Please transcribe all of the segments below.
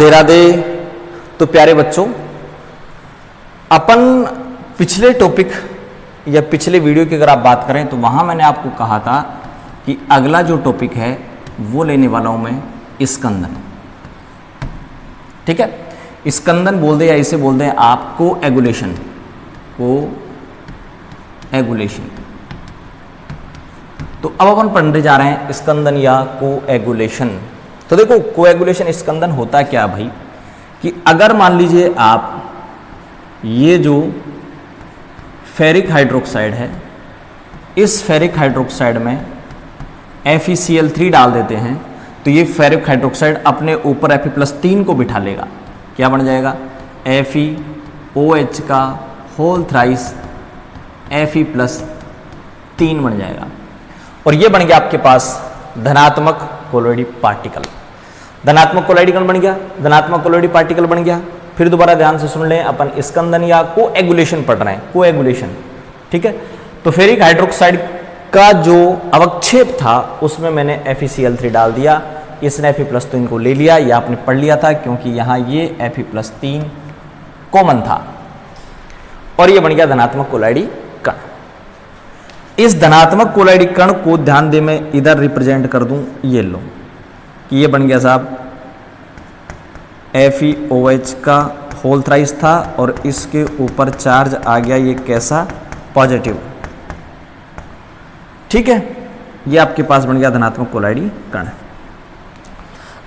राधे। तो प्यारे बच्चों, अपन पिछले टॉपिक या पिछले वीडियो की अगर आप बात करें तो वहां मैंने आपको कहा था कि अगला जो टॉपिक है वो लेने वाला हूं मैं स्कंदन। ठीक है, स्कंदन बोल दे या इसे बोल दें आप कोएगुलेशन। कोएगुलेशन। तो अब अपन पढ़ने जा रहे हैं स्कंदन या कोएगुलेशन। तो देखो, कोएगुलेशन स्कंदन होता क्या भाई कि अगर मान लीजिए आप ये जो फेरिक हाइड्रोक्साइड है, इस फेरिक हाइड्रोक्साइड में FeCl3 डाल देते हैं तो ये फेरिक हाइड्रोक्साइड अपने ऊपर Fe+3 को बिठा लेगा। क्या बन जाएगा? FeOH का होल थ्राइस Fe+3 बन जाएगा। और ये बन गया आपके पास धनात्मक कोलोइडी पार्टिकल। धनात्मक कोलोइडी कण बन गया, धनात्मक कोलोइडी पार्टिकल बन गया। फिर दोबारा ध्यान से सुन लें, अपन स्कंदन या कोएगुलेशन पढ़ रहे हैं, कोएगुलेशन। ठीक है, तो फेरिक हाइड्रोक्साइड का जो अवक्षेप था उसमें मैंने FeCl3 डाल दिया, इसने Fe+3 को ले लिया। यह आपने पढ़ लिया था क्योंकि यहां ये Fe+3 कॉमन था और ये बन गया धनात्मक कोलोइडी कण। इस धनात्मक कोलोइडी कण को ध्यान दे, मैं इधर रिप्रेजेंट कर दूं, ये लो कि ये बन गया साहब FeOH का होल थ्राइस था और इसके ऊपर चार्ज आ गया, ये कैसा? पॉजिटिव। ठीक है, ये आपके पास बन गया धनात्मक कोलोइडी कण।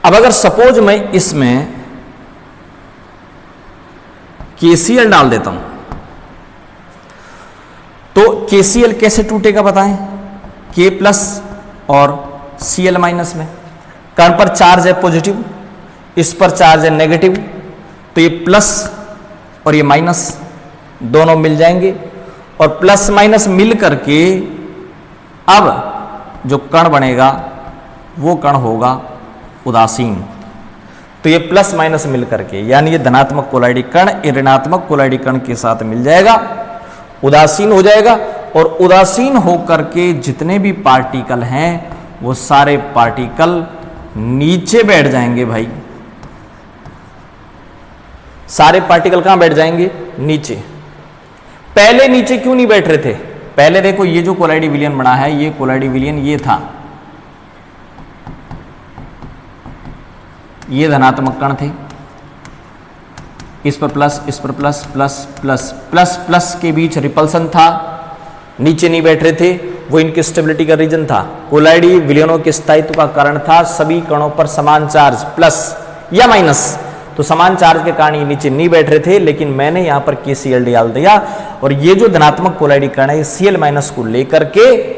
अब अगर सपोज मैं इसमें KCl डाल देता हूं तो KCl कैसे टूटेगा बताएं? K+ और Cl- में कण पर चार्ज है पॉजिटिव, इस पर चार्ज है नेगेटिव, तो ये प्लस और ये माइनस दोनों मिल जाएंगे और प्लस माइनस मिल करके अब जो कण बनेगा वो कण होगा उदासीन। तो ये प्लस माइनस मिल करके, यानी ये धनात्मक कोलोइडी कण ऋणात्मक कोलोइडी कण के साथ मिल जाएगा, उदासीन हो जाएगा। और उदासीन होकर के जितने भी पार्टिकल हैं वो सारे पार्टिकल नीचे बैठ जाएंगे भाई। सारे पार्टिकल कहां बैठ जाएंगे? नीचे। पहले नीचे क्यों नहीं बैठ रहे थे? पहले देखो, ये जो कोलोइडी विलयन बना है, ये कोलोइडी विलयन ये था, ये धनात्मक कण थे, इस पर प्लस, इस पर plus, plus plus plus plus के बीच रिपल्सन था, नीचे नहीं बैठ रहे थे, वो इनकी स्टेबिलिटी का रीजन था। कोलोइडी विलयनों के स्थायित्व का कारण था सभी कणों पर समान चार्ज प्लस या माइनस। तो समान चार्ज के कारण ये नीचे नहीं बैठ रहे थे, लेकिन मैंने यहां पर KCl डाल दिया और ये जो धनात्मक कोलोइडी कण है Cl- को लेकर के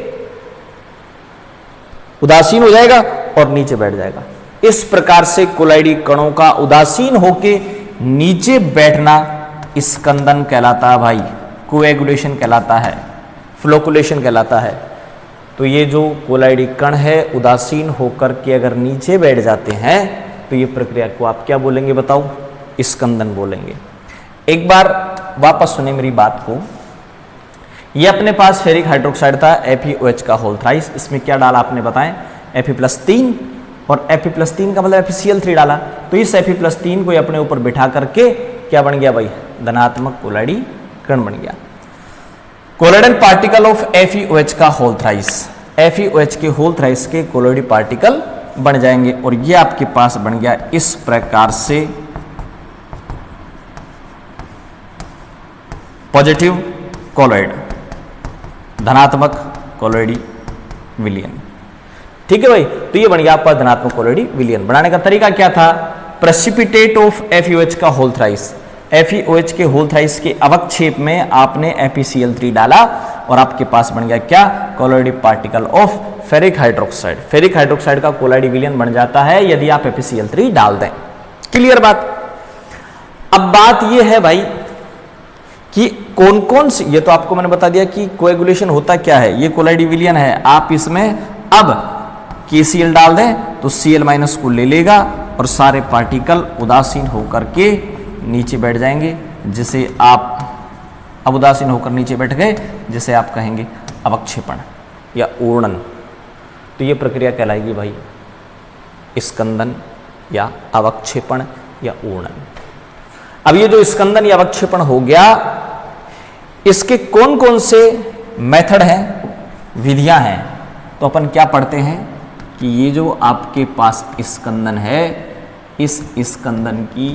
उदासीन हो जाएगा और नीचे बैठ जाएगा। इस प्रकार से कोलोइडी कणों का उदासीन होके नीचे बैठना स्कंदन कहलाता है भाई, कोएगुलेशन कहलाता है, फ्लोकुलेशन कहलाता है। तो ये जो कोलोइडी कण है उदासीन होकर के अगर नीचे बैठ जाते हैं तो ये प्रक्रिया को आप क्या बोलेंगे बताओ? स्कंदन बोलेंगे। एक बार वापस सुने मेरी बात को। ये अपने पास फेरिक हाइड्रोक्साइड था FeOH का होल थ्राइस, इसमें क्या डाला आपने बताएं? Fe+3 और Fe+3 का मतलब FeCl3 डाला। तो इस Fe+3 को अपने ऊपर बिठा करके क्या बन गया भाई? धनात्मक कोलोइडी कण बन गया। कोलोइडल पार्टिकल ऑफ FeOH का होल थ्राइस, FeOH के होल थ्राइस के कोलोइडी पार्टिकल बन जाएंगे और ये आपके पास बन गया इस प्रकार से पॉजिटिव कोलोइड, धनात्मक कोलोइडी विलयन। ठीक है भाई, तो ये बन गया आपका धनात्मक कोलोइडी विलयन। बनाने का तरीका क्या था? प्रेसिपिटेट ऑफ FeOH का होल थ्राइस, FeOH के होल थ्राइस के अवक्षेप में आपने FeCl3 डाला और आपके पास बन गया क्या? कोलोइडी particle of ferric hydroxide. Ferric hydroxide का कोलोइडी विलयन बन जाता है यदि आप FeCl3 डाल दें। क्लियर बात? अब बात यह है भाई कि कौन कौन सी, ये तो आपको मैंने बता दिया कि कोएगुलेशन होता क्या है। ये कोलोइडी विलयन है, आप इसमें अब KCl डाल दें तो Cl- को ले लेगा और सारे पार्टिकल उदासीन होकर के नीचे बैठ जाएंगे, जिसे आप अब उदासीन होकर नीचे बैठ गए, जिसे आप कहेंगे अवक्षेपण या ऊर्णन। तो ये प्रक्रिया कहलाएगी भाई स्कंदन या अवक्षेपण या ऊर्णन। अब ये जो स्कंदन या अवक्षेपण हो गया, इसके कौन कौन से मेथड हैं, विधियां हैं, तो अपन क्या पढ़ते हैं कि ये जो आपके पास स्कंदन है, इस स्कंदन की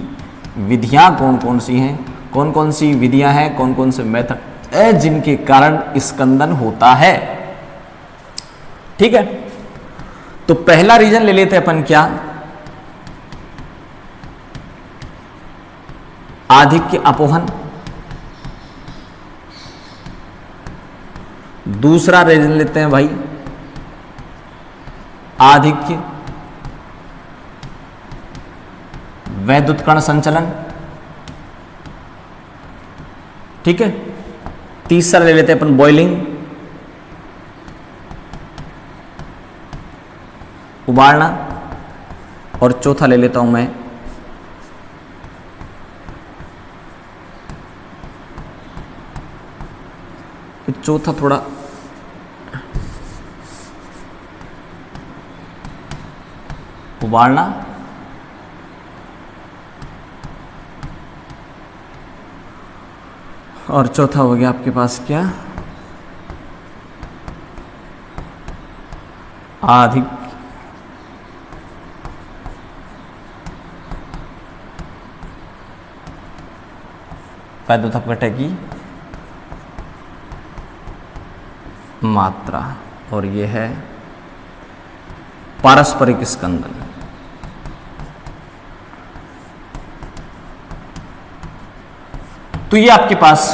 विधियां कौन कौन सी हैं, कौन कौन सी विधियां हैं, कौन कौन से मेथड है जिनके कारण स्कंदन होता है। ठीक है, तो पहला रीजन ले लेते हैं अपन, क्या, आधिक्य अपोहन। दूसरा रीजन लेते हैं भाई आधिक्य वैद्युत कण संचलन। ठीक है, तीसरा ले लेते हैं अपन बॉइलिंग, उबालना, और चौथा ले लेता हूं मैं चौथा थोड़ा उबालना और चौथा हो गया आपके पास क्या, आधिक्य वैद्युत अपघटन की मात्रा, और यह है पारस्परिक स्कंदन। तो ये आपके पास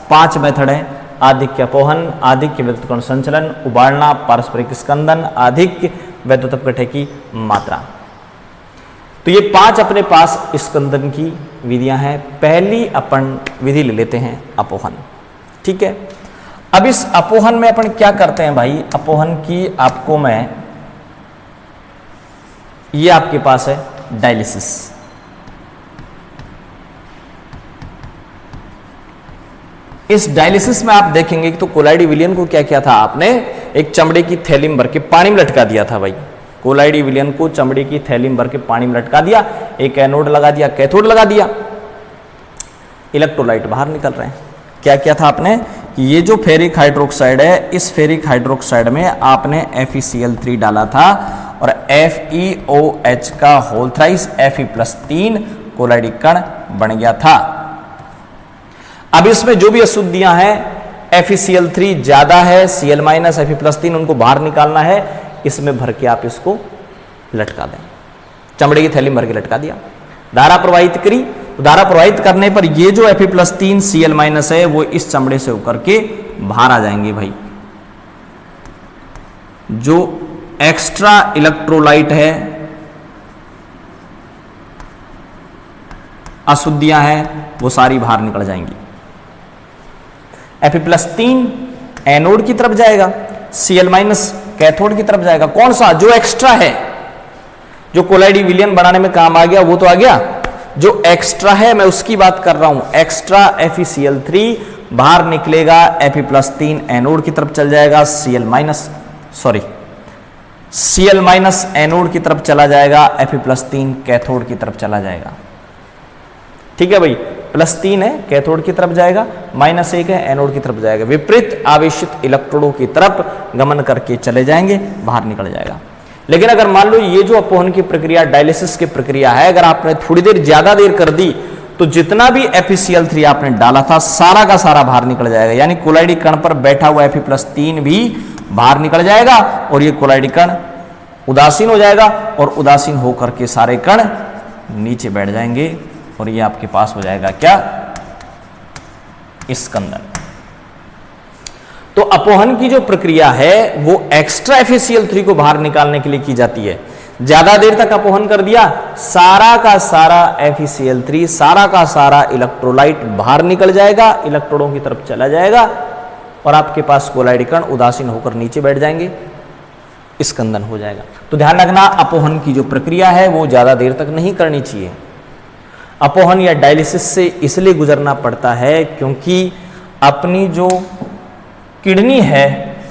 5 मेथड है, आधिक्य अपोहन, आधिक्य वैद्युत कण संचलन, उबालना, पारस्परिक स्कंदन, आधिक्य वैद्युत अपघटन की मात्रा। तो ये 5 अपने पास स्कंदन की विधियां हैं। पहली अपन विधि ले लेते हैं अपोहन। ठीक है, अब इस अपोहन में अपन क्या करते हैं भाई, अपोहन की आपको मैं, ये आपके पास है डायलिसिस। इस डायलिसिस में आप देखेंगे कि तो कोलाइडी विलियन को क्या किया था आपने, एक चमड़े की थैली में भर के पानी में लटका दिया था भाई। कोलाइडी विलियन को चमड़े की थैली में भर के पानी में लटका दिया, एक एनोड लगा दिया, कैथोड लगा दिया, इलेक्ट्रोलाइट बाहर निकल रहे हैं। क्या किया था आपने, ये जो फेरिक हाइड्रोक्साइड है, इस फेरिक हाइड्रोक्साइड में आपने FeCl3 डाला था और FeOH का होल थ्राइस Fe+3 कोलाइडी कण बन गया था। अब इसमें जो भी अशुद्धियां हैं, FeCl3 ज्यादा है, Cl- Fe+3 उनको बाहर निकालना है, इसमें भर के आप इसको लटका दें, चमड़े की थैली में भर के लटका दिया, धारा प्रवाहित करी, तो धारा प्रवाहित करने पर ये जो Fe+3 Cl- है वो इस चमड़े से होकर के बाहर आ जाएंगे भाई। जो एक्स्ट्रा इलेक्ट्रोलाइट है, अशुद्धियां हैं, वो सारी बाहर निकल जाएंगी। Fe+3 एनोड की तरफ जाएगा, Cl- कैथोड की तरफ जाएगा। कौन सा, जो एक्स्ट्रा है, जो कोलाइडी विलियन बनाने में काम आ गया वो तो आ गया, जो एक्स्ट्रा है मैं उसकी बात कर रहा हूं। एक्स्ट्रा FeCl3 बाहर निकलेगा, Fe+3 एनोड की तरफ चल जाएगा, Cl- एनोड की तरफ चला जाएगा, Fe+3 कैथोड की तरफ चला जाएगा। ठीक है भाई, +3 है कैथोड की तरफ जाएगा, -1 है एनोड की तरफ जाएगा, विपरीत आवेशित इलेक्ट्रोडों की तरफ गमन करके चले जाएंगे, बाहर निकल जाएगा। लेकिन अगर मान लो ये जो अपोहन की प्रक्रिया, डायलिसिस की प्रक्रिया है, अगर आपने थोड़ी देर ज्यादा देर कर दी तो जितना भी FeCl3 आपने डाला था सारा का सारा बाहर निकल जाएगा, यानी कोलाइडी कण पर बैठा हुआ Fe+3 भी बाहर निकल जाएगा और ये कोलाइडी कण उदासीन हो जाएगा और उदासीन होकर के सारे कण नीचे बैठ जाएंगे और ये आपके पास हो जाएगा क्या, स्कंदन। तो अपोहन की जो प्रक्रिया है वो एक्स्ट्रा FeCl3 को बाहर निकालने के लिए की जाती है। ज्यादा देर तक अपोहन कर दिया, सारा का सारा FeCl3, सारा का सारा इलेक्ट्रोलाइट बाहर निकल जाएगा, इलेक्ट्रोडों की तरफ चला जाएगा और आपके पास कोलाइडी कण उदासीन होकर नीचे बैठ जाएंगे, स्कंदन हो जाएगा। तो ध्यान रखना, अपोहन की जो प्रक्रिया है वो ज्यादा देर तक नहीं करनी चाहिए। अपोहन या डायलिसिस से इसलिए गुजरना पड़ता है क्योंकि अपनी जो किडनी है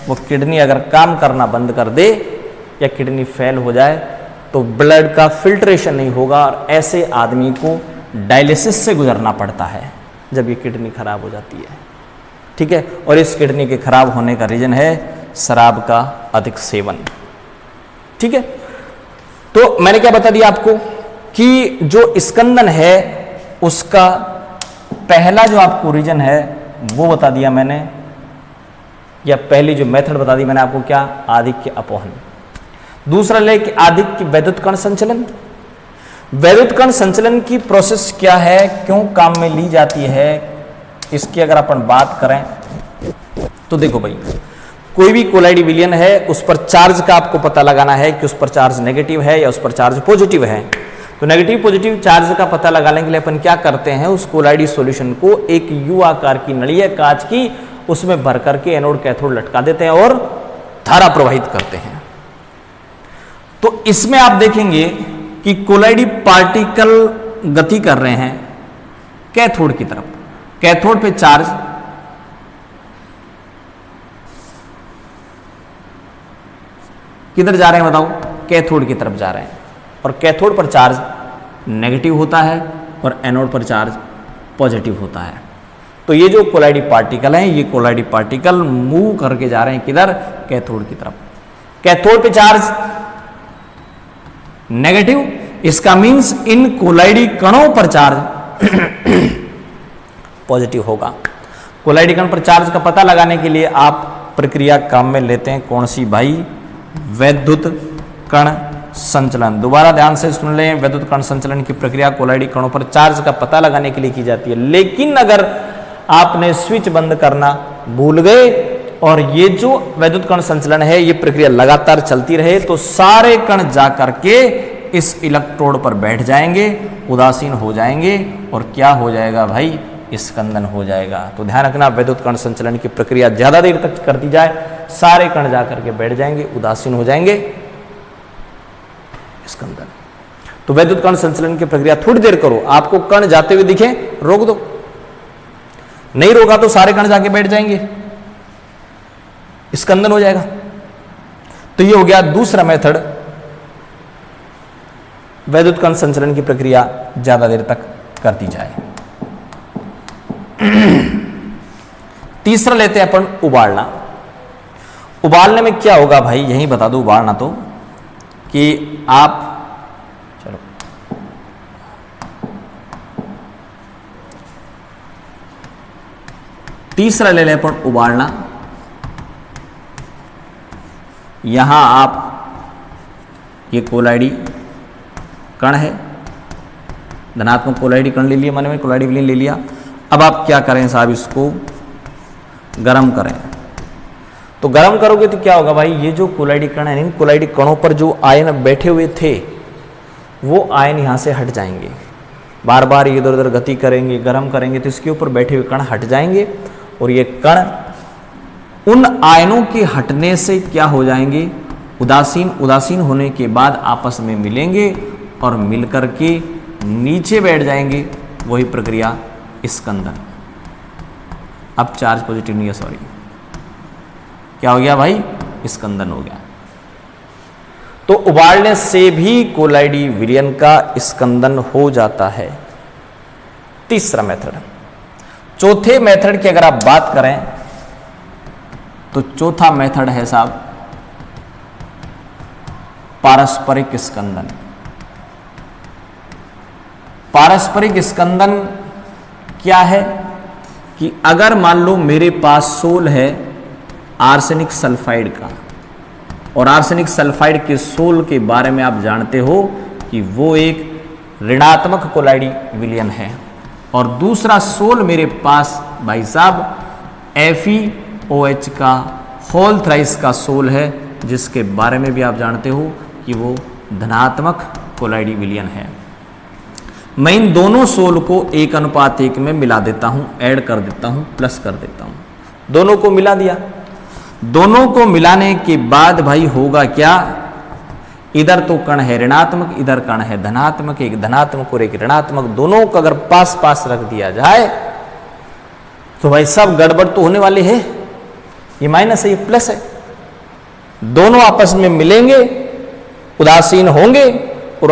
वो किडनी अगर काम करना बंद कर दे या किडनी फेल हो जाए तो ब्लड का फिल्ट्रेशन नहीं होगा और ऐसे आदमी को डायलिसिस से गुजरना पड़ता है जब ये किडनी खराब हो जाती है। ठीक है, और इस किडनी के खराब होने का रीजन है शराब का अधिक सेवन। ठीक है, तो मैंने क्या बता दिया आपको कि जो स्कंदन है उसका पहला जो आपको रीजन है वो बता दिया मैंने, या पहली जो मेथड बता दी मैंने आपको, क्या, आधिक्य अपवहन। दूसरा लेके आधिक्य वैद्युत कण संचलन। वैद्युत कण संचलन की प्रोसेस क्या है, क्यों काम में ली जाती है, इसकी अगर अपन बात करें तो देखो भाई, कोई भी कोलाइडी विलयन है उस पर चार्ज का आपको पता लगाना है कि उस पर चार्ज नेगेटिव है या उस पर चार्ज पॉजिटिव है। तो नेगेटिव पॉजिटिव चार्ज का पता लगाने के लिए अपन क्या करते हैं, उस कोलाइडी सॉल्यूशन को एक यू आकार की नली है कांच की, उसमें भर करके एनोड कैथोड लटका देते हैं और धारा प्रवाहित करते हैं। तो इसमें आप देखेंगे कि कोलाइडी पार्टिकल गति कर रहे हैं कैथोड की तरफ। कैथोड पे चार्ज किधर जा रहे हैं बताओ, कैथोड की तरफ जा रहे हैं, और कैथोड पर चार्ज नेगेटिव होता है और एनोड पर चार्ज पॉजिटिव होता है। तो ये जो कोलाइडी पार्टिकल हैं, ये कोलाइडी पार्टिकल मूव करके जा रहे हैं किधर, कैथोड की तरफ। कैथोड पे चार्ज नेगेटिव, इसका मींस इन कोलाइडी कणों पर चार्ज पॉजिटिव होगा। कोलाइडी कण पर चार्ज का पता लगाने के लिए आप प्रक्रिया काम में लेते हैं कौन सी भाई, वैद्युत कण संचलन। दोबारा ध्यान से सुन लें, वैद्युत कण संचलन की प्रक्रिया कोलाइडी कणों पर चार्ज का पता लगाने के लिए की जाती है। लेकिन अगर आपने स्विच बंद करना भूल गए और ये जो वैद्युत कण संचलन है ये प्रक्रिया लगातार चलती रहे तो सारे कण जाकर के इस इलेक्ट्रोड पर बैठ जाएंगे, उदासीन हो जाएंगे और क्या हो जाएगा भाई, स्कंदन हो जाएगा। तो ध्यान रखना, वैद्युत कण संचलन की प्रक्रिया ज्यादा देर तक कर दी जाए, सारे कण जाकर के बैठ जाएंगे, उदासीन हो जाएंगे, स्कंदन। तो वैद्युत कण संचलन की प्रक्रिया थोड़ी देर करो, आपको कण जाते हुए दिखे रोक दो, नहीं रोका तो सारे कण जाके बैठ जाएंगे, स्कंदन हो जाएगा। तो ये हो गया दूसरा मेथड, वैद्युत कण संचलन की प्रक्रिया ज्यादा देर तक करती जाए। तीसरा लेते हैं अपन उबालना। उबालने में क्या होगा भाई, यही बता दो उबालना तो, कि आप चलो तीसरा ले लें अपन उबालना। यहां आप ये कोलाइडी कण है, धनात्मक कोलाइडी कण ले लिया, मैंने कोलाइडी विलयन ले लिया। अब आप क्या करें साहब, इसको गर्म करें। तो गर्म करोगे तो क्या होगा भाई, ये जो कोलाइडी कण है, इन कोलाइडी कणों पर जो आयन बैठे हुए थे वो आयन यहां से हट जाएंगे, बार बार इधर उधर गति करेंगे, गर्म करेंगे तो इसके ऊपर बैठे हुए कण हट जाएंगे और ये कण उन आयनों के हटने से क्या हो जाएंगे, उदासीन। उदासीन होने के बाद आपस में मिलेंगे और मिलकर के नीचे बैठ जाएंगे, वही प्रक्रिया स्कंदन। अब चार्ज पॉजिटिव नहीं है, सॉरी, क्या हो गया भाई, स्कंदन हो गया। तो उबालने से भी कोलाइडी विलयन का स्कंदन हो जाता है। तीसरा मेथड। चौथे मेथड की अगर आप बात करें तो चौथा मेथड है साहब पारस्परिक स्कंदन। पारस्परिक स्कंदन क्या है कि अगर मान लो मेरे पास सोल है आर्सेनिक सल्फाइड का, और आर्सेनिक सल्फाइड के सोल के बारे में आप जानते हो कि वो एक ऋणात्मक कोलाइडी विलयन है, और दूसरा सोल मेरे पास भाई साहब FeOH का होल थ्राइस का सोल है, जिसके बारे में भी आप जानते हो कि वो धनात्मक कोलाइडी विलयन है। मैं इन दोनों सोल को 1:1 में मिला देता हूं, ऐड कर देता हूं, प्लस कर देता हूं, दोनों को मिला दिया। दोनों को मिलाने के बाद भाई होगा क्या, इधर तो कण है ऋणात्मक, इधर कण है धनात्मक, एक धनात्मक और एक ऋणात्मक, दोनों को अगर पास पास रख दिया जाए तो भाई सब गड़बड़ तो होने वाली है। ये माइनस है, ये प्लस है, दोनों आपस में मिलेंगे, उदासीन होंगे और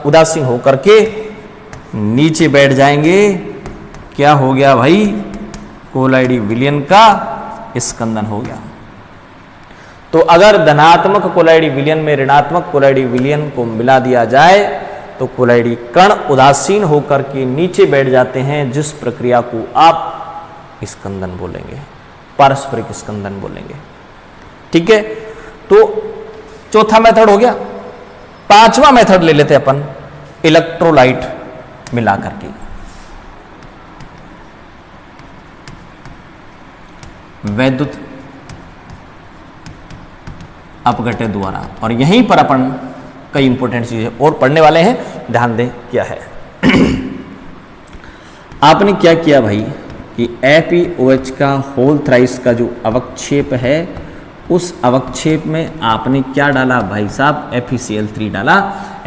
उदासीन होकर के नीचे बैठ जाएंगे। क्या हो गया भाई? कोलाइडी विलयन का स्कंदन हो गया। तो अगर धनात्मक कोलाइडी विलयन में ऋणात्मक कोलाइडी विलयन को मिला दिया जाए तो कोलाइडी कण उदासीन होकर के नीचे बैठ जाते हैं, जिस प्रक्रिया को आप स्कंदन बोलेंगे, पारस्परिक स्कंदन बोलेंगे। ठीक है, तो चौथा मेथड हो गया। पांचवा मेथड ले लेते अपन, इलेक्ट्रोलाइट मिला करके। वैद्युत अपघट्य द्वारा। और यहीं पर अपन कई इंपॉर्टेंट चीजें और पढ़ने वाले हैं, ध्यान दें क्या है। आपने क्या किया भाई कि FeOH का होल थ्राइस का जो अवक्षेप है, उस अवक्षेप में आपने क्या डाला भाई साहब? FeCl3 डाला।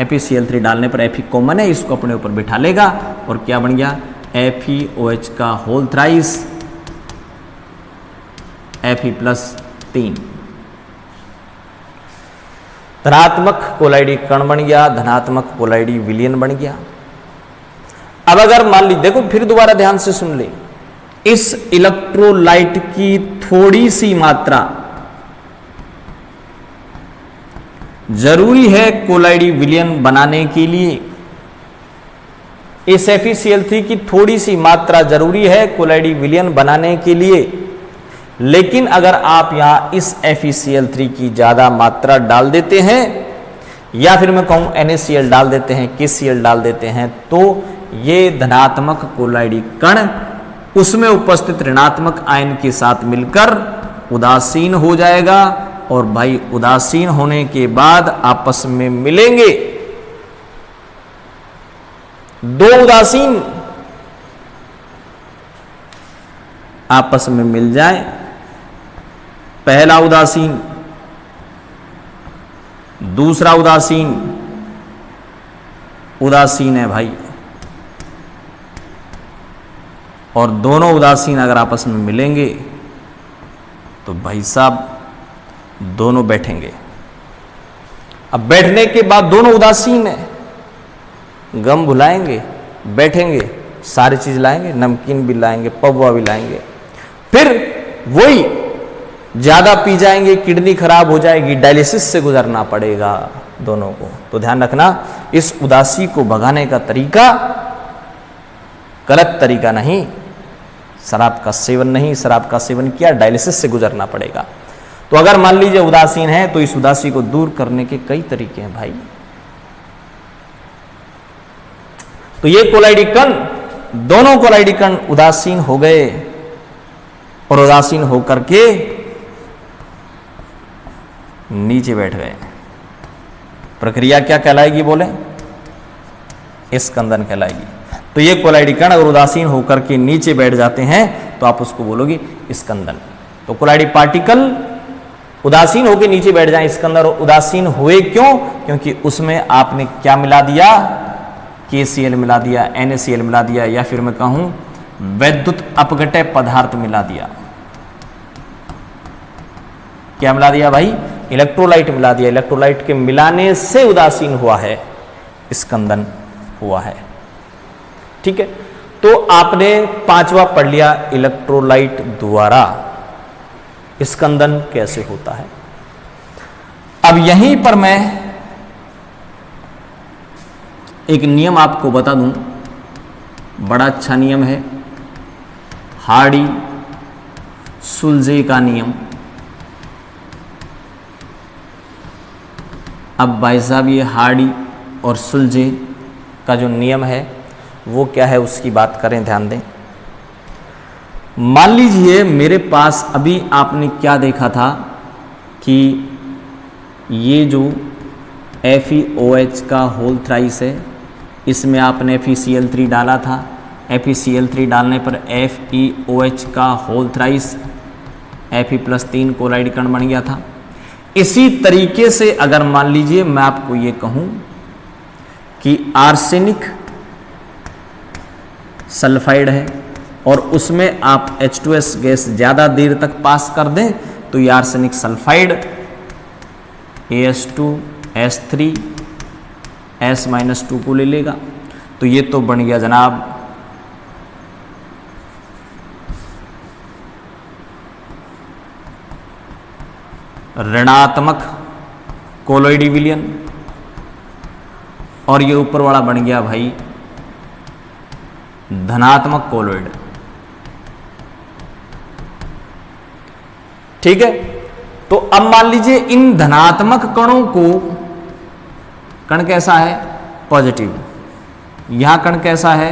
FeCl3 डालने पर Fe कॉमन है, इसको अपने ऊपर बिठा लेगा और क्या बन गया? FeOH का होल थ्राइस Fe+3 धनात्मक कोलाइडी कण बन गया, धनात्मक कोलाइडी विलयन बन गया। अब अगर मान ली, देखो फिर दोबारा ध्यान से सुन ले, इस इलेक्ट्रोलाइट की थोड़ी सी मात्रा जरूरी है कोलाइडी विलयन बनाने के लिए। इस FeCl3 की थोड़ी सी मात्रा जरूरी है कोलाइडी विलयन बनाने के लिए, लेकिन अगर आप यहां इस FeCl3 की ज्यादा मात्रा डाल देते हैं, या फिर मैं कहूं NaCl डाल देते हैं, KCl डाल देते हैं, तो ये धनात्मक कोलाइडी कण उसमें उपस्थित ऋणात्मक आयन के साथ मिलकर उदासीन हो जाएगा। और भाई उदासीन होने के बाद आपस में मिलेंगे। दो उदासीन आपस में मिल जाए, पहला उदासीन दूसरा उदासीन, उदासीन है भाई, और दोनों उदासीन अगर आपस में मिलेंगे तो भाई साहब दोनों बैठेंगे। अब बैठने के बाद दोनों उदासीन है, गम भुलाएंगे, बैठेंगे, सारी चीज लाएंगे, नमकीन भी लाएंगे, पबवा भी लाएंगे, फिर वही ज्यादा पी जाएंगे, किडनी खराब हो जाएगी, डायलिसिस से गुजरना पड़ेगा दोनों को। तो ध्यान रखना, इस उदासी को भगाने का तरीका गलत तरीका नहीं, शराब का सेवन नहीं, शराब का सेवन किया डायलिसिस से गुजरना पड़ेगा। तो अगर मान लीजिए उदासीन है तो इस उदासी को दूर करने के कई तरीके हैं भाई। तो ये कोलाइडी कण, दोनों कोलाइडी कण उदासीन हो गए और उदासीन होकर के नीचे बैठ गए। प्रक्रिया क्या कहलाएगी बोले? स्कंदन कहलाएगी। तो ये कोलाइडी कण अगर उदासीन होकर के नीचे बैठ जाते हैं तो आप उसको बोलोगे स्कंदन। तो कोलाइडी पार्टिकल उदासीन होकर नीचे बैठ जाए, स्कंदन उदासीन हुए क्यों? क्योंकि उसमें आपने क्या मिला दिया? KCl मिला दिया, NaCl मिला दिया, या फिर मैं कहूं वैद्युत अपघट्य पदार्थ मिला दिया। क्या मिला दिया भाई? इलेक्ट्रोलाइट मिला दिया। इलेक्ट्रोलाइट के मिलाने से उदासीन हुआ है, स्कंदन हुआ है। ठीक है, तो आपने पांचवा पढ़ लिया, इलेक्ट्रोलाइट द्वारा स्कंदन कैसे होता है। अब यहीं पर मैं एक नियम आपको बता दूं, बड़ा अच्छा नियम है, हार्डी सुलजे का नियम। अब भाई साहब ये हार्डी और सुलजे का जो नियम है वो क्या है उसकी बात करें, ध्यान दें। मान लीजिए मेरे पास अभी आपने क्या देखा था कि ये जो FeOH का होल थ्राइस है, इसमें आपने FeCl3 डाला था। FeCl3 डालने पर FeOH का होल थ्राइस Fe+3 कोलाइडी कण बन गया था। इसी तरीके से अगर मान लीजिए मैं आपको ये कहूं कि आर्सेनिक सल्फाइड है और उसमें आप H2S गैस ज़्यादा देर तक पास कर दें तो ये arsenic sulphide AS2 S3 S-2 को ले लेगा, तो ये तो बन गया जनाब ऋणात्मक कोलॉइडी विलयन, और ये ऊपर वाला बन गया भाई धनात्मक कोलॉइड। ठीक है, तो अब मान लीजिए इन धनात्मक कणों को, कण कैसा है पॉजिटिव, यहां कण कैसा है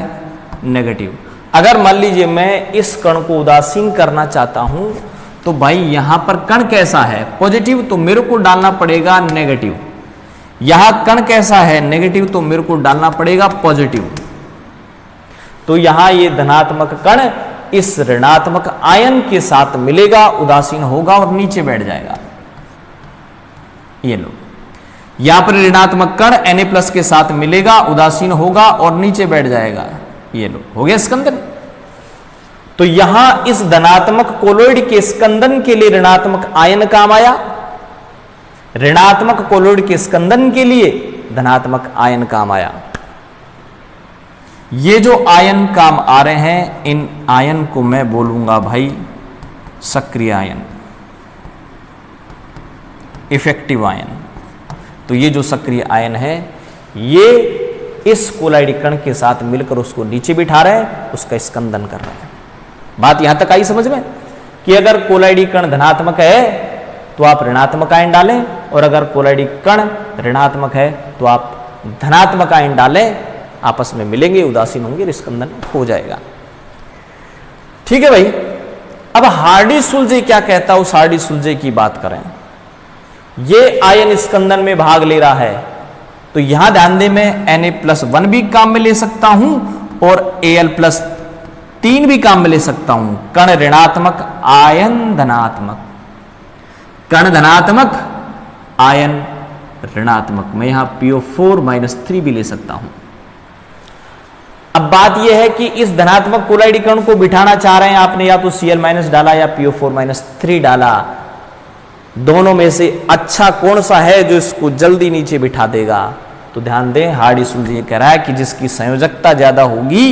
नेगेटिव। अगर मान लीजिए मैं इस कण को उदासीन करना चाहता हूं तो भाई यहां पर कण कैसा है पॉजिटिव, तो मेरे को डालना पड़ेगा नेगेटिव। यहां कण कैसा है नेगेटिव, तो मेरे को डालना पड़ेगा पॉजिटिव। तो यहां ये धनात्मक कण इस ऋणात्मक आयन के साथ मिलेगा, उदासीन होगा और नीचे बैठ जाएगा। ये लो, यहां पर ऋणात्मक कण Na+ के साथ मिलेगा, उदासीन होगा और नीचे बैठ जाएगा। ये लो, हो गया स्कंदन। तो यहां इस धनात्मक कोलॉइड के स्कंदन के लिए ऋणात्मक आयन काम आया, ऋणात्मक कोलॉइड के स्कंदन के लिए धनात्मक आयन काम आया। ये जो आयन काम आ रहे हैं, इन आयन को मैं बोलूंगा भाई सक्रिय आयन, इफेक्टिव आयन। तो ये जो सक्रिय आयन है, ये इस कोलॉइड कण के साथ मिलकर उसको नीचे बिठा रहे हैं, उसका स्कंदन कर रहे हैं। बात यहां तक आई समझ में कि अगर कोलॉइडी कण धनात्मक है तो आप ऋणात्मक आयन डालें, और अगर कोलॉइडी कण ऋणात्मक है तो आप धनात्मक आयन डालें, आपस में मिलेंगे, उदासीन होंगे, स्कंदन हो जाएगा। ठीक है भाई। अब हार्डी-सुलजे क्या कहता है, उस हार्डी-सुलजे की बात करें। ये आयन स्कंदन में भाग ले रहा है, तो यहां ध्यान दें मैं Na+1 भी काम में ले सकता हूं और Al+3 भी काम में ले सकता हूं। कण ऋणात्मक, आयन धनात्मक, कण धनात्मक, आयन ऋणात्मक। मैं यहां PO4-3 भी ले सकता हूं। अब बात यह है कि इस धनात्मक कोलॉइड कण को बिठाना चाह रहे हैं आपने, या तो Cl- डाला या PO4-3 डाला, दोनों में से अच्छा कौन सा है जो इसको जल्दी नीचे बिठा देगा। तो ध्यान दें, हार्डी-सुलजे ये कह रहा है कि जिसकी संयोजकता ज्यादा होगी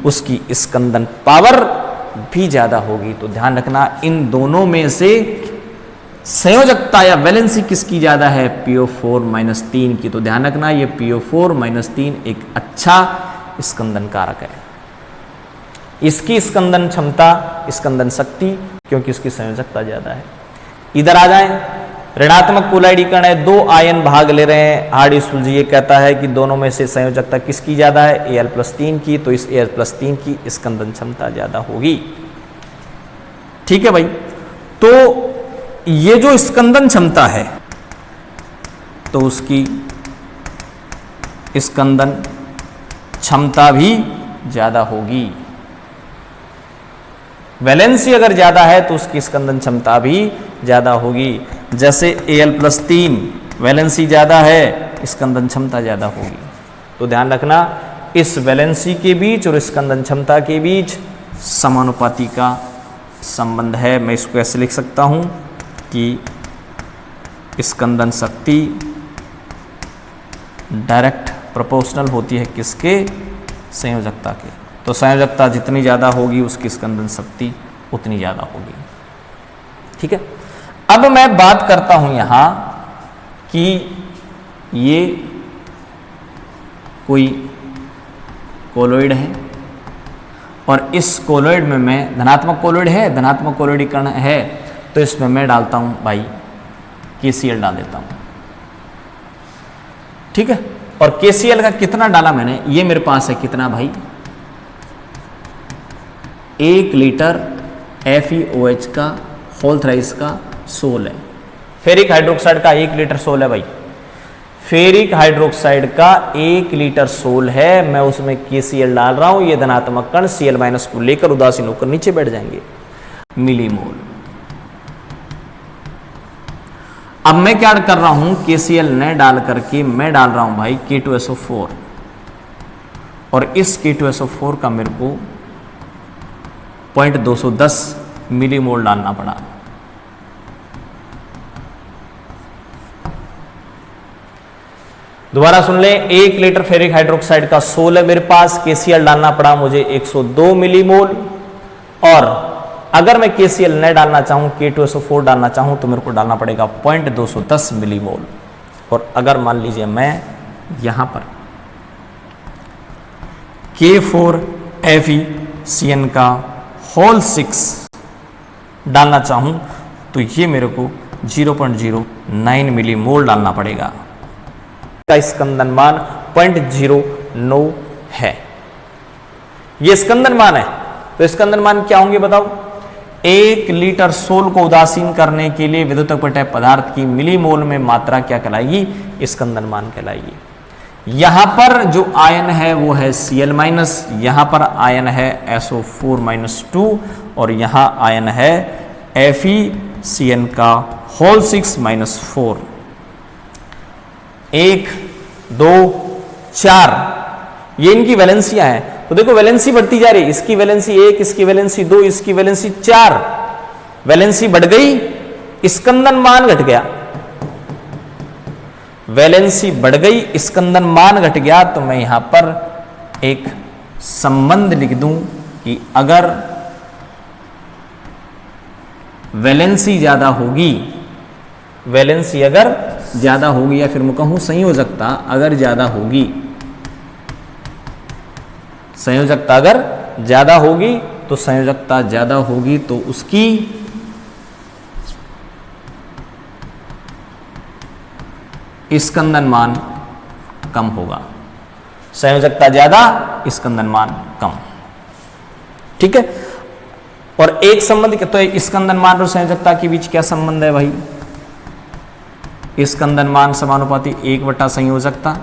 उसकी स्कंदन पावर भी ज्यादा होगी। तो ध्यान रखना, इन दोनों में से संयोजकता या वैलेंसी किसकी ज्यादा है, PO4-3 की। तो ध्यान रखना, ये PO4-3 एक अच्छा स्कंदन कारक है। इसकी स्कंदन क्षमता, स्कंदन शक्ति, क्योंकि इसकी संयोजकता ज्यादा है। इधर आ जाएं, ऋणात्मक कोलॉइडी कण है, 2 आयन भाग ले रहे हैं। हार्डी-सुलजे ये कहता है कि दोनों में से संयोजकता किसकी ज्यादा है, Al+3 की। तो इस Al+3 की स्कंदन क्षमता ज्यादा होगी। ठीक है भाई। तो ये जो स्कंदन क्षमता है, तो उसकी स्कंदन क्षमता भी ज्यादा होगी। वैलेंसी अगर ज्यादा है तो उसकी स्कंदन क्षमता भी ज्यादा होगी। जैसे Al+3 वैलेंसी ज्यादा है, स्कंदन क्षमता ज्यादा होगी। तो ध्यान रखना, इस वैलेंसी के बीच और स्कंदन क्षमता के बीच समानुपाती का संबंध है। मैं इसको ऐसे लिख सकता हूं कि स्कंदन शक्ति डायरेक्ट प्रोपोर्शनल होती है किसके, संयोजकता के। तो संयोजकता जितनी ज़्यादा होगी उसकी स्कंदन शक्ति उतनी ज़्यादा होगी। ठीक है। अब मैं बात करता हूं यहां कि ये कोई कोलॉइड है और इस कोलॉइड में मैं, धनात्मक कोलॉइड है, धनात्मक कोलॉइडी कण है, तो इसमें मैं डालता हूं भाई KCl डाल देता हूं। ठीक है। और KCl का कितना डाला मैंने, ये मेरे पास है कितना भाई, 1 लीटर FeOH का होल थ्राइस का सोल है। फेरिक हाइड्रोक्साइड का 1 लीटर सोल है भाई, फेरिक हाइड्रोक्साइड का 1 लीटर सोल है। मैं उसमें KCl डाल रहा हूं। ये धनात्मक कण Cl- को लेकर उदासीन होकर नीचे बैठ जाएंगे, मिलीमोल। अब मैं क्या कर रहा हूं, KCl न डाल करके मैं डाल रहा हूं भाई K2SO4, और इस K2SO4 का मेरे को 0.210 मिलीमोल डालना पड़ा। दोबारा सुन लें, 1 लीटर फेरिक हाइड्रोक्साइड का सोल है मेरे पास, KCl डालना पड़ा मुझे 102 मिलीमोल, और अगर मैं KCl न डालना चाहूं, K2SO4 डालना चाहूं, तो मेरे को डालना पड़ेगा 0.210 मिलीमोल। और अगर मान लीजिए मैं यहां पर K4FeCN का होल 6 डालना चाहूं, तो ये मेरे को 0.09 मिलीमोल डालना पड़ेगा। का स्कंदन मान 0.09 है। ये स्कंदन मान है, तो स्कंदन मान क्या होंगे बताओ? 1 लीटर सोल को उदासीन करने के लिए विद्युत अपव्यय पदार्थ की मिलीमोल में मात्रा क्या कहलाएगी? स्कंदन मान कहलाएगी। यहां पर जो आयन है वो है Cl माइनस, यहां पर आयन है SO4-2 और यहां आयन है FeCN का होल 6-4। 1, 2, 4 ये इनकी वैलेंसियां हैं। तो देखो वैलेंसी बढ़ती जा रही है, इसकी वैलेंसी 1, इसकी वैलेंसी 2, इसकी वैलेंसी 4, वैलेंसी बढ़ गई, स्कंदन मान घट गया। वैलेंसी बढ़ गई, स्कंदन मान घट गया, तो मैं यहां पर एक संबंध लिख दूं कि अगर वैलेंसी ज्यादा होगी, वैलेंसी अगर ज्यादा होगी, या फिर मैं कहूं संयोजकता अगर ज्यादा होगी, संयोजकता अगर ज्यादा होगी, तो संयोजकता ज्यादा होगी तो उसकी स्कंदन मान कम होगा। संयोजकता ज्यादा, स्कंदन मान कम। ठीक है। और एक संबंध, तो स्कंदन मान और संयोजकता के बीच क्या संबंध है भाई? स्कंदन मान समानुपाती 1 संयोजकता।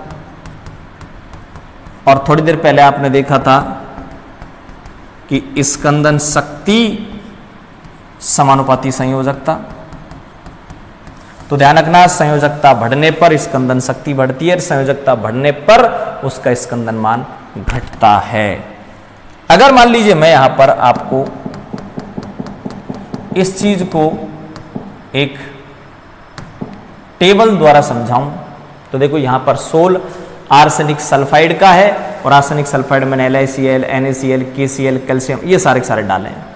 और थोड़ी देर पहले आपने देखा था कि स्कंदन शक्ति समानुपाती संयोजकता। तो ध्यान रखना, संयोजकता बढ़ने पर स्कंदन शक्ति बढ़ती है, संयोजकता बढ़ने पर उसका स्कंदन मान घटता है। अगर मान लीजिए मैं यहां पर आपको इस चीज को एक टेबल द्वारा समझाऊं, तो देखो यहां पर सोल आर्सेनिक सल्फाइड का है, और आर्सेनिक सल्फाइड में LiCl, NaCl, KCl, कैल्शियम, ये सारे के सारे डाले हैं।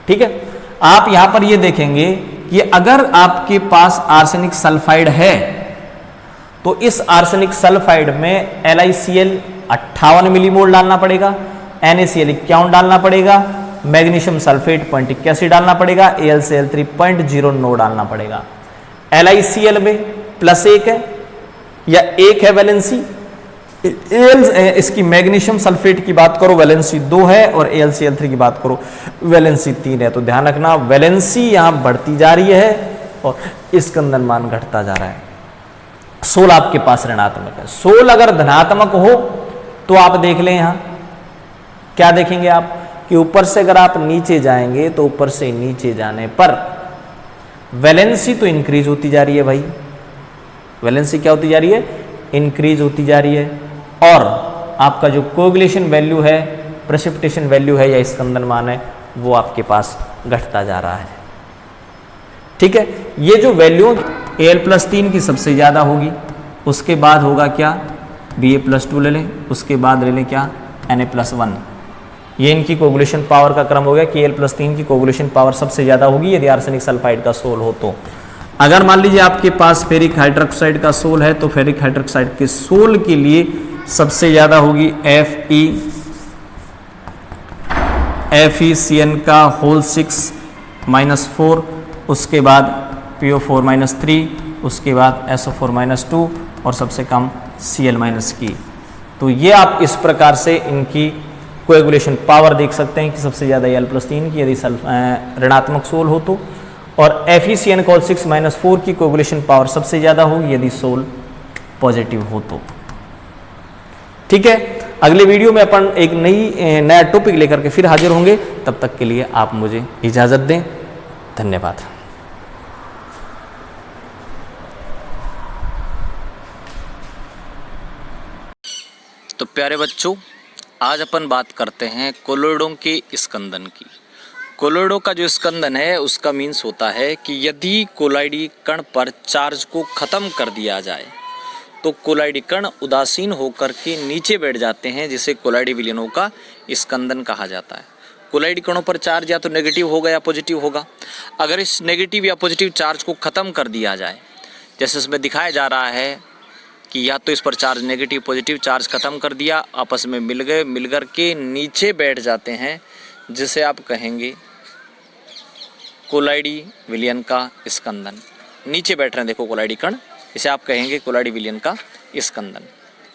ठीक है। आप यहां पर ये देखेंगे कि अगर आपके पास आर्सेनिक सल्फाइड है, तो इस आर्सेनिक सल्फाइड में LiCl 58 मिलीमोल डालना पड़ेगा, NaCl 51 डालना पड़ेगा, मैग्नीशियम सल्फेट 0.81 डालना पड़ेगा, AlCl3 0.09 डालना पड़ेगा। LiCl में +1 है या 1 है वैलेंसी, इसकी मैग्नीशियम सल्फेट की बात करो वैलेंसी 2 है, और AlCl3 की बात करो वैलेंसी 3 है। तो ध्यान रखना, वैलेंसी यहां बढ़ती जा रही है और स्कंदन मान घटता जा रहा है। सोल आपके पास ऋणात्मक है। सोल अगर धनात्मक हो तो आप देख लें, यहां क्या देखेंगे आप कि ऊपर से अगर आप नीचे जाएंगे, तो ऊपर से नीचे जाने पर वैलेंसी तो इंक्रीज होती जा रही है भाई। वैलेंसी क्या होती जा रही है? इंक्रीज होती जा रही है। और आपका जो कोएगुलेशन वैल्यू है, प्रेसिपिटेशन वैल्यू है या स्कंदन मान है, वो आपके पास घटता जा रहा है। ठीक है। ये जो वैल्यू Al+3 की सबसे ज्यादा होगी, उसके बाद होगा क्या? Ba+2 ले लें, उसके बाद ले लें क्या? Na+1। ये इनकी कोएगुलेशन पावर का क्रम हो गया कि Al+3 की कोएगुलेशन पावर सबसे ज्यादा होगी यदि आर्सेनिक सल्फाइड का सोल हो तो। अगर मान लीजिए आपके पास फेरिक हाइड्रोक्साइड का सोल है, तो फेरिक हाइड्रोक्साइड के सोल के लिए सबसे ज्यादा होगी FeCN का होल 6-4, उसके बाद PO4-3, उसके बाद SO4-2 और सबसे कम Cl- की। तो ये आप इस प्रकार से इनकी कोएगुलेशन पावर देख सकते हैं कि सबसे ज्यादा Al+3 की यदि ऋणात्मक सोल हो तो, और FeCN का 6-4 की कोएगुलेशन पावर सबसे ज्यादा होगी यदि सोल पॉजिटिव हो तो। ठीक है। अगले वीडियो में अपन एक नया टॉपिक लेकर के फिर हाजिर होंगे। तब तक के लिए आप मुझे इजाजत दें। धन्यवाद। तो प्यारे बच्चों, आज अपन बात करते हैं कोलोइडों के स्कंदन की। कोलोइडों का जो स्कंदन है उसका मीन्स होता है कि यदि कोलाइडी कण पर चार्ज को खत्म कर दिया जाए तो कोलाइडी कण उदासीन होकर के नीचे बैठ जाते हैं, जिसे कोलाइडी विलयनों का स्कंदन कहा जाता है। कोलाइडी कणों पर चार्ज या तो नेगेटिव होगा या पॉजिटिव होगा। अगर इस नेगेटिव या पॉजिटिव चार्ज को ख़त्म कर दिया जाए, जैसे इसमें दिखाया जा रहा है कि या तो इस पर चार्ज नेगेटिव पॉजिटिव चार्ज ख़त्म कर दिया, आपस में मिल गए, मिलकर के नीचे बैठ जाते हैं, जिसे आप कहेंगे कोलाइडी विलयन का स्कंदन। नीचे बैठ रहे हैं देखो कोलाइडी कण, इसे आप कहेंगे कोलाइडी विलयन का स्कंदन।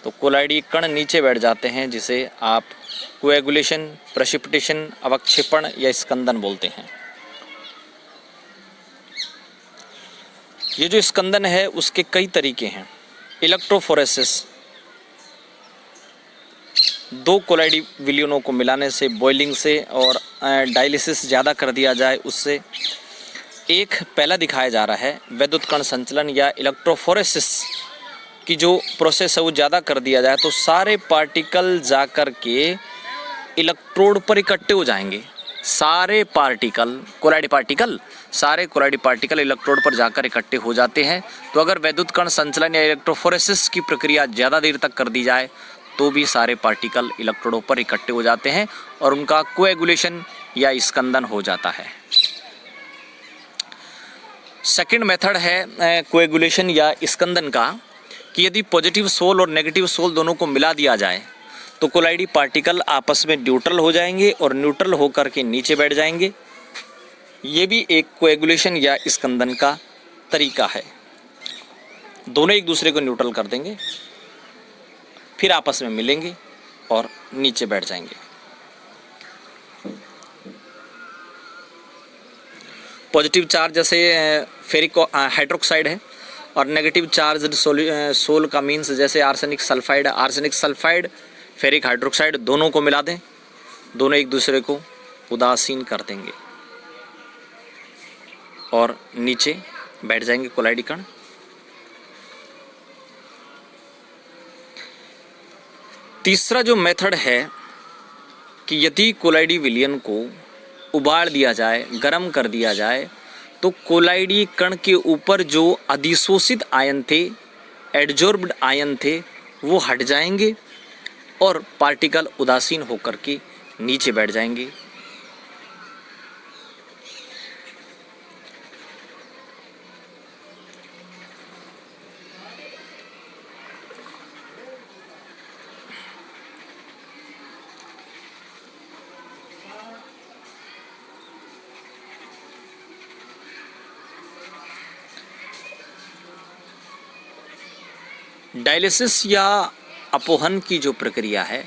तो कोलाइडी कण नीचे बैठ जाते हैं, जिसे आप कोएगुलेशन, प्रेसिपिटेशन, अवक्षेपण या स्कंदन बोलते हैं। ये जो स्कंदन है उसके कई तरीके हैं। इलेक्ट्रोफोरेसिस, दो कोलाइडी विलयनों को मिलाने से, बॉइलिंग से और डायलिसिस ज़्यादा कर दिया जाए उससे। एक पहला दिखाया जा रहा है वैद्युत कण संचलन या इलेक्ट्रोफोरेसिस की जो प्रोसेस है वो ज़्यादा कर दिया जाए तो सारे पार्टिकल जा कर के इलेक्ट्रोड पर इकट्ठे हो जाएंगे। सारे पार्टिकल, कोलाइडी पार्टिकल, सारे कोलाइडी पार्टिकल इलेक्ट्रोड पर जाकर इकट्ठे हो जाते हैं। तो अगर वैद्युत कण संचलन या इलेक्ट्रोफोरेसिस की प्रक्रिया ज़्यादा देर तक कर दी जाए तो भी सारे पार्टिकल इलेक्ट्रोडों पर इकट्ठे हो जाते हैं और उनका कोएगुलेशन या स्कंदन हो जाता है। सेकंड मेथड है कोएगुलेशन या स्कंदन का, कि यदि पॉजिटिव सोल और नेगेटिव सोल दोनों को मिला दिया जाए तो कोलाइडी पार्टिकल आपस में न्यूट्रल हो जाएंगे और न्यूट्रल होकर के नीचे बैठ जाएंगे। ये भी एक कोएगुलेशन या स्कंदन का तरीका है। दोनों एक दूसरे को न्यूट्रल कर देंगे, फिर आपस में मिलेंगे और नीचे बैठ जाएंगे। पॉजिटिव चार्ज जैसे फेरिक हाइड्रोक्साइड है और नेगेटिव चार्ज सोल का मीन्स जैसे arsenic sulphide. Arsenic sulphide, ferric hydroxide दोनों को मिला दें, दोनों एक दूसरे को उदासीन कर देंगे और नीचे बैठ जाएंगे कोलाइडी कण। तीसरा जो मेथड है कि यदि कोलाइडी विलयन को उबाल दिया जाए, गर्म कर दिया जाए, तो कोलाइडी कण के ऊपर जो अधिशोषित आयन थे, एडजॉर्ब्ड आयन थे, वो हट जाएंगे और पार्टिकल उदासीन होकर के नीचे बैठ जाएंगे। डायलिसिस या अपोहन की जो प्रक्रिया है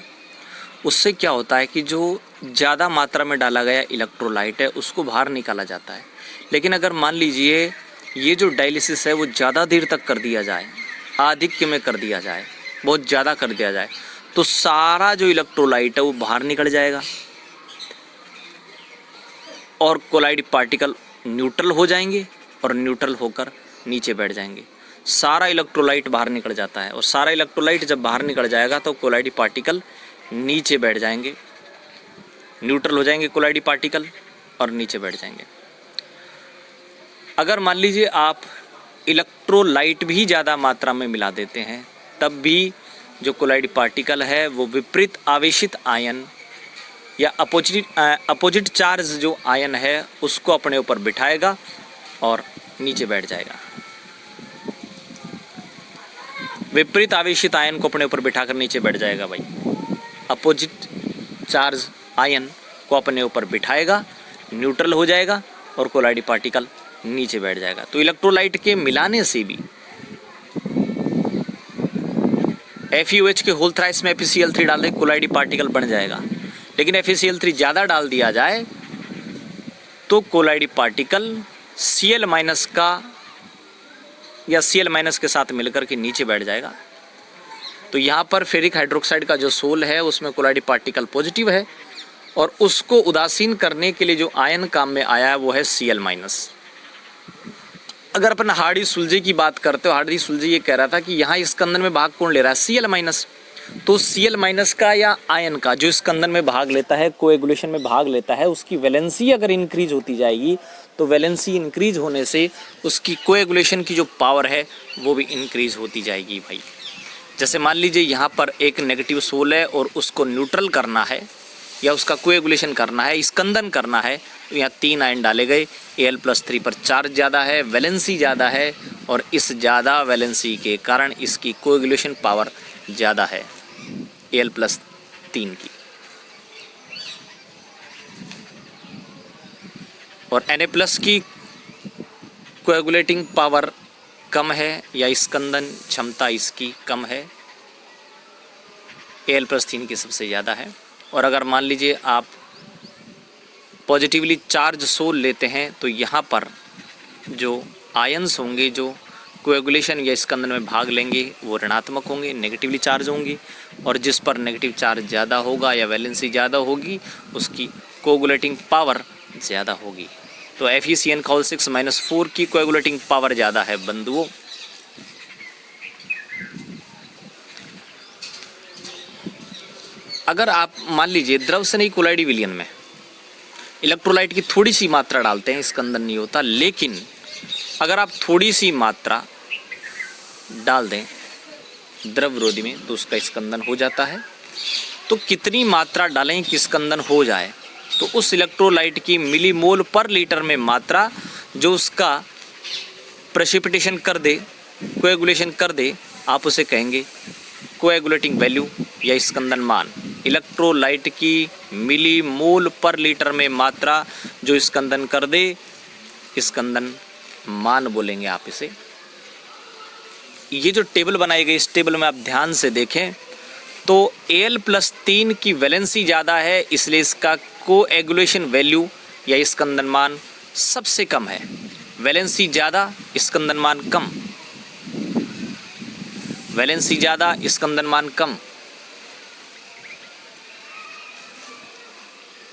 उससे क्या होता है कि जो ज़्यादा मात्रा में डाला गया इलेक्ट्रोलाइट है उसको बाहर निकाला जाता है। लेकिन अगर मान लीजिए ये जो डायलिसिस है वो ज़्यादा देर तक कर दिया जाए, आधिक्य में कर दिया जाए, बहुत ज़्यादा कर दिया जाए, तो सारा जो इलेक्ट्रोलाइट है वो बाहर निकल जाएगा और कोलाइडी पार्टिकल न्यूट्रल हो जाएंगे और न्यूट्रल होकर नीचे बैठ जाएंगे। सारा इलेक्ट्रोलाइट बाहर निकल जाता है और सारा इलेक्ट्रोलाइट जब बाहर निकल जाएगा तो कोलाइडी पार्टिकल नीचे बैठ जाएंगे, न्यूट्रल हो जाएंगे कोलाइडी पार्टिकल और नीचे बैठ जाएंगे। अगर मान लीजिए आप इलेक्ट्रोलाइट भी ज़्यादा मात्रा में मिला देते हैं तब भी जो कोलाइडी पार्टिकल है वो विपरीत आवेशित आयन या अपोजिट चार्ज जो आयन है उसको अपने ऊपर बिठाएगा और नीचे बैठ जाएगा। विपरीत आवेशित आयन को अपने ऊपर बिठाकर नीचे बैठ जाएगा भाई। अपोजिट चार्ज आयन को अपने ऊपर बिठाएगा, न्यूट्रल हो जाएगा और कोलाइडी पार्टिकल नीचे बैठ जाएगा। तो इलेक्ट्रोलाइट के मिलाने से भी FeOH के होल थ्राइस में FeCl3 डाल दे, कोलाइडी पार्टिकल बन जाएगा। लेकिन FeCl3 ज़्यादा डाल दिया जाए तो कोलाइडी पार्टिकल Cl- का या Cl- के साथ मिलकर के नीचे बैठ जाएगा। तो यहाँ पर फेरिक हाइड्रोक्साइड का जो सोल है उसमें कोलाइडी पार्टिकल पॉजिटिव है और उसको उदासीन करने के लिए जो आयन काम में आया है वो है Cl-। अगर अपन हार्डी सुलजे की बात करते हो, हार्डी सुलजे ये कह रहा था कि यहाँ स्कंदन में भाग कौन ले रहा है, Cl-। तो Cl- का या आयन का जो स्कंदन में भाग लेता है, कोएगुलेशन में भाग लेता है, उसकी वैलेंसी अगर इंक्रीज होती जाएगी तो वैलेंसी इंक्रीज होने से उसकी कोएगुलेशन की जो पावर है वो भी इंक्रीज होती जाएगी भाई। जैसे मान लीजिए यहाँ पर एक नेगेटिव सोल है और उसको न्यूट्रल करना है या उसका कोएगुलेशन करना है, स्कंदन करना है, तो यहाँ 3 आयन डाले गए। Al+3 पर चार्ज ज़्यादा है, वैलेंसी ज़्यादा है और इस ज़्यादा वैलेंसी के कारण इसकी कोएगुलेशन पावर ज़्यादा है Al+3 की। और Na+ की कोएगुलेटिंग पावर कम है या स्कंदन क्षमता इसकी कम है, Al+3 की सबसे ज़्यादा है। और अगर मान लीजिए आप पॉजिटिवली चार्ज सोल लेते हैं तो यहाँ पर जो आयंस होंगे जो कोएगुलेशन या स्कंदन में भाग लेंगे वो ऋणात्मक होंगे, नेगेटिवली चार्ज होंगे, और जिस पर नेगेटिव चार्ज ज़्यादा होगा या वैलेंसी ज़्यादा होगी उसकी कोएगुलेटिंग पावर ज़्यादा होगी। तो FeCN6 - 4 की कोएगुलेटिंग पावर ज़्यादा है बंधुओं। अगर आप मान लीजिए द्रव स्नेही कोलाइडी विलयन में इलेक्ट्रोलाइट की थोड़ी सी मात्रा डालते हैं, स्कंदन नहीं होता, लेकिन अगर आप थोड़ी सी मात्रा डाल दें द्रव विरोधी में तो उसका स्कंदन हो जाता है। तो कितनी मात्रा डालें कि स्कंदन हो जाए? तो उस इलेक्ट्रोलाइट की मिलीमोल पर लीटर में मात्रा जो उसका प्रेसिपिटेशन कर दे, कोएगुलेशन कर दे, आप उसे कहेंगे कोएगुलेटिंग वैल्यू या स्कंदन मान। इलेक्ट्रोलाइट की मिलीमोल पर लीटर में मात्रा जो स्कंदन कर दे, स्कंदन मान बोलेंगे आप इसे। ये जो टेबल बनाई गई, इस टेबल में आप ध्यान से देखें तो Al+3 की वैलेंसी ज़्यादा है, इसलिए इसका कोएगुलेशन वैल्यू या स्कंदन मान सबसे कम है। वैलेंसी ज़्यादा, स्कंदन मान कम, वैलेंसी ज़्यादा, स्कंदन मान कम।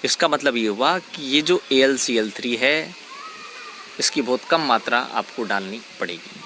इसका मतलब ये हुआ कि ये जो AlCl3 है इसकी बहुत कम मात्रा आपको डालनी पड़ेगी।